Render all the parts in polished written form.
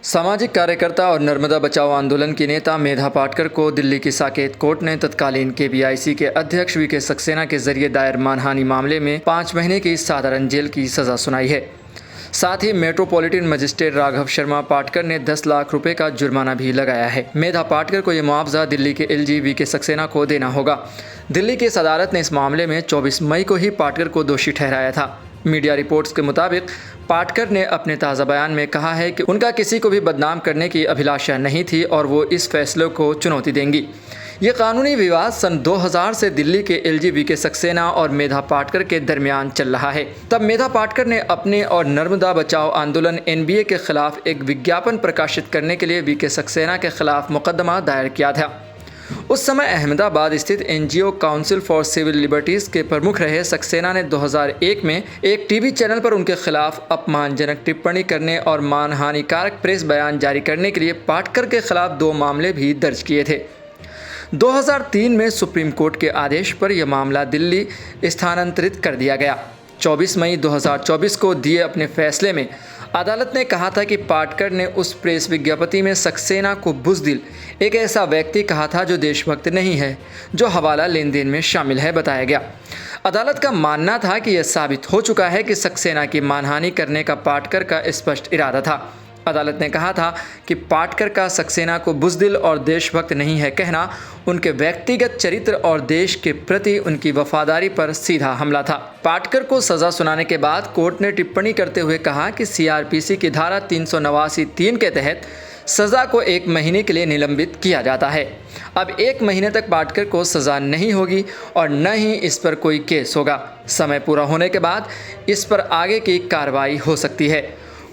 सामाजिक कार्यकर्ता और नर्मदा बचाओ आंदोलन की नेता मेधा पाटकर को दिल्ली की साकेत कोर्ट ने तत्कालीन केवीआईसी के अध्यक्ष वीके सक्सेना के जरिए दायर मानहानि मामले में 5 महीने की साधारण जेल की सजा सुनाई है। साथ ही मेट्रोपॉलिटन मजिस्ट्रेट राघव शर्मा पाटकर ने 10 लाख रुपए का जुर्माना भी लगाया है। मेधा पाटकर को यह मुआवजा दिल्ली के एलजी वीके सक्सेना को देना होगा। दिल्ली की इस अदालत ने इस मामले में 24 मई को ही पाटकर को दोषी ठहराया था। मीडिया रिपोर्ट्स के मुताबिक पाटकर ने अपने ताज़ा बयान में कहा है कि उनका किसी को भी बदनाम करने की अभिलाषा नहीं थी और वो इस फैसले को चुनौती देंगी। ये कानूनी विवाद सन 2000 से दिल्ली के एलजी वीके सक्सेना और मेधा पाटकर के दरमियान चल रहा है। तब मेधा पाटकर ने अपने और नर्मदा बचाओ आंदोलन एनबीए के खिलाफ एक विज्ञापन प्रकाशित करने के लिए वीके सक्सेना के खिलाफ मुकदमा दायर किया था। उस समय अहमदाबाद स्थित NGO council for civil liberties के प्रमुख रहे सक्सेना ने 2001 में एक टीवी चैनल पर उनके खिलाफ अपमानजनक टिप्पणी करने और मानहानिकारक प्रेस बयान जारी करने के लिए पाटकर के खिलाफ 2 मामले भी दर्ज किए थे। 2003 में सुप्रीम कोर्ट के आदेश पर यह मामला दिल्ली स्थानांतरित कर दिया गया। 24 मई 2024 को दिए अपने फैसले में अदालत ने कहा था कि पाटकर ने उस प्रेस विज्ञप्ति में सक्सेना को बुज़दिल, एक ऐसा व्यक्ति कहा था जो देशभक्त नहीं है, जो हवाला लेन देन में शामिल है, बताया गया। अदालत का मानना था कि यह साबित हो चुका है कि सक्सेना की मानहानि करने का पाटकर का स्पष्ट इरादा था। अदालत ने कहा था कि पाटकर का सक्सेना को बुज़दिल और देशभक्त नहीं है कहना उनके व्यक्तिगत चरित्र और देश के प्रति उनकी वफादारी पर सीधा हमला था। पाटकर को सज़ा सुनाने के बाद कोर्ट ने टिप्पणी करते हुए कहा कि सीआरपीसी की धारा 389(3) के तहत सज़ा को 1 महीने के लिए निलंबित किया जाता है। अब 1 महीने तक पाटकर को सज़ा नहीं होगी और न ही इस पर कोई केस होगा। समय पूरा होने के बाद इस पर आगे की कार्रवाई हो सकती है।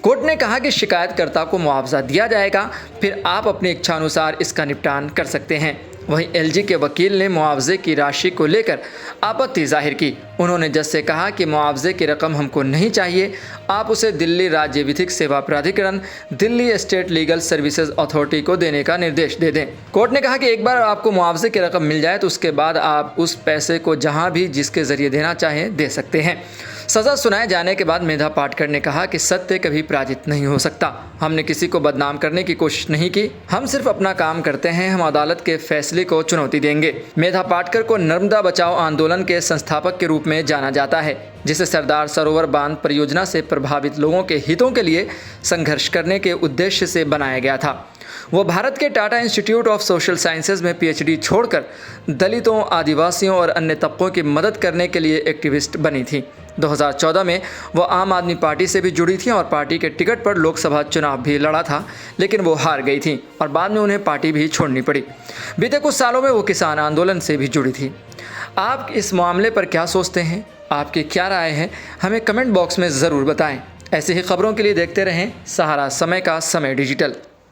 कोर्ट ने कहा कि शिकायतकर्ता को मुआवजा दिया जाएगा, फिर आप अपनी इच्छानुसार इसका निपटान कर सकते हैं। वहीं एलजी के वकील ने मुआवजे की राशि को लेकर आपत्ति जाहिर की। उन्होंने जज से कहा कि मुआवजे की रकम हमको नहीं चाहिए, आप उसे दिल्ली राज्य विधिक सेवा प्राधिकरण, Delhi state legal services authority को देने का निर्देश दे दें। कोर्ट ने कहा कि एक बार आपको मुआवजे की रकम मिल जाए तो उसके बाद आप उस पैसे को जहां भी जिसके ज़रिए देना चाहें दे सकते हैं। सज़ा सुनाए जाने के बाद मेधा पाटकर ने कहा कि सत्य कभी पराजित नहीं हो सकता। हमने किसी को बदनाम करने की कोशिश नहीं की, हम सिर्फ अपना काम करते हैं। हम अदालत के फैसले को चुनौती देंगे। मेधा पाटकर को नर्मदा बचाओ आंदोलन के संस्थापक के रूप में जाना जाता है, जिसे सरदार सरोवर बांध परियोजना से प्रभावित लोगों के हितों के लिए संघर्ष करने के उद्देश्य से बनाया गया था। वो भारत के Tata institute of social sciences में पीएचडी छोड़कर दलितों, आदिवासियों और अन्य तबकों की मदद करने के लिए एक्टिविस्ट बनी थी। 2014 में वो आम आदमी पार्टी से भी जुड़ी थी और पार्टी के टिकट पर लोकसभा चुनाव भी लड़ा था, लेकिन वो हार गई थी और बाद में उन्हें पार्टी भी छोड़नी पड़ी। बीते कुछ सालों में वो किसान आंदोलन से भी जुड़ी थी। आप इस मामले पर क्या सोचते हैं? आपकी क्या राय है? हमें कमेंट बॉक्स में ज़रूर बताएं। ऐसी ही खबरों के लिए देखते रहें सहारा समय का समय डिजिटल।